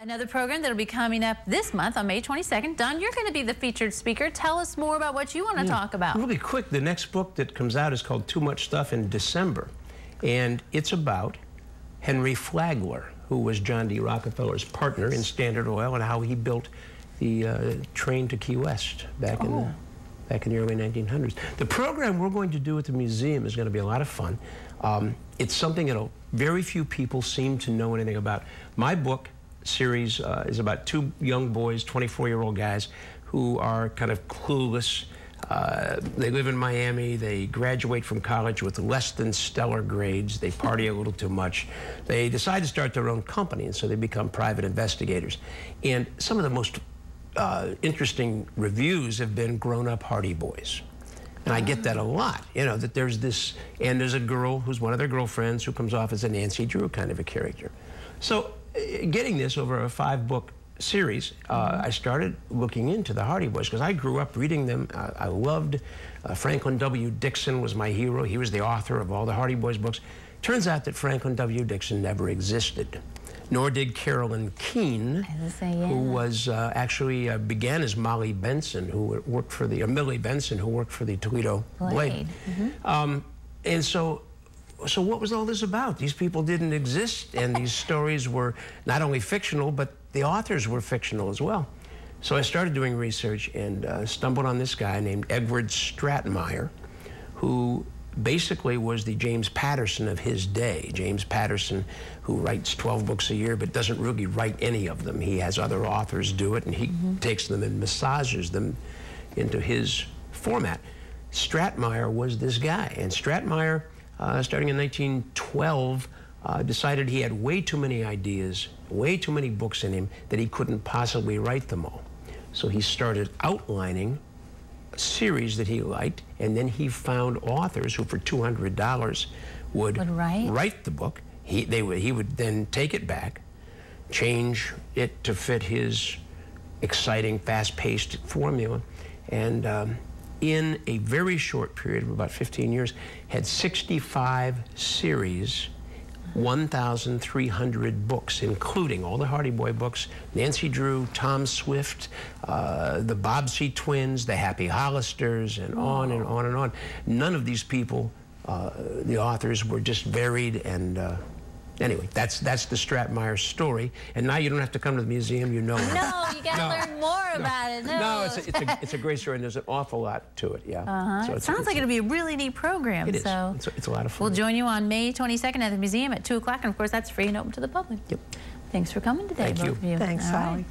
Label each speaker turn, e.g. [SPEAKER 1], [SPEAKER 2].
[SPEAKER 1] Another program that'll be coming up this month on May 22nd. Don, you're going to be the featured speaker. Tell us more about what you want to talk about.
[SPEAKER 2] Really quick, the next book that comes out is called Too Much Stuff in December. And it's about Henry Flagler, who was John D. Rockefeller's partner in Standard Oil, and how he built the train to Key West back in the early 1900s. The program we're going to do at the museum is going to be a lot of fun. It's something that very few people seem to know anything about. My book series is about two young boys, 24-year-old guys, who are kind of clueless. They live in Miami. They graduate from college with less than stellar grades. They party a little too much. They decide to start their own company, and so they become private investigators. And some of the most interesting reviews have been grown-up Hardy Boys. And I get that a lot, you know, that there's this, and there's a girl who's one of their girlfriends who comes off as a Nancy Drew kind of a character. So getting this over a 5-book series, I started looking into the Hardy Boys because I grew up reading them. I loved Franklin W. Dixon was my hero. He was the author of all the Hardy Boys books. Turns out that Franklin W. Dixon never existed, nor did Carolyn Keene, who was actually began as Molly Benson, who worked for the, Millie Benson, who worked for the Toledo Blade. And so what was all this about? These people didn't exist, and these stories were not only fictional, but the authors were fictional as well. So I started doing research and stumbled on this guy named Edward Stratmeyer, who basically was the James Patterson of his day. James Patterson, who writes 12 books a year but doesn't really write any of them. He has other authors do it, and he takes them and massages them into his format. Stratmeyer was this guy, and Stratmeyer, starting in 1912, decided he had way too many ideas, way too many books in him, that he couldn't possibly write them all. So he started outlining a series that he liked, and then he found authors who for $200 would write the book. He would then take it back, change it to fit his exciting, fast-paced formula, and in a very short period of about 15 years, had 65 series, 1,300 books, including all the Hardy Boy books, Nancy Drew, Tom Swift, the Bobbsey twins, the Happy Hollisters, and on and on and on. None of these people, the authors, were just varied, and anyway, that's the Stratmeyer story. And now you don't have to come to the museum, you know it.
[SPEAKER 1] No, you got to learn more about it.
[SPEAKER 2] No, it's a great story, and there's an awful lot to it, yeah.
[SPEAKER 1] So it sounds like it'll be a really neat program.
[SPEAKER 2] It is.
[SPEAKER 1] So
[SPEAKER 2] it's a lot of fun.
[SPEAKER 1] We'll join you on May 22nd at the museum at 2 o'clock, and of course that's free and open to the public.
[SPEAKER 2] Yep.
[SPEAKER 1] Thanks for coming today, both of you.
[SPEAKER 3] Thanks, Sally.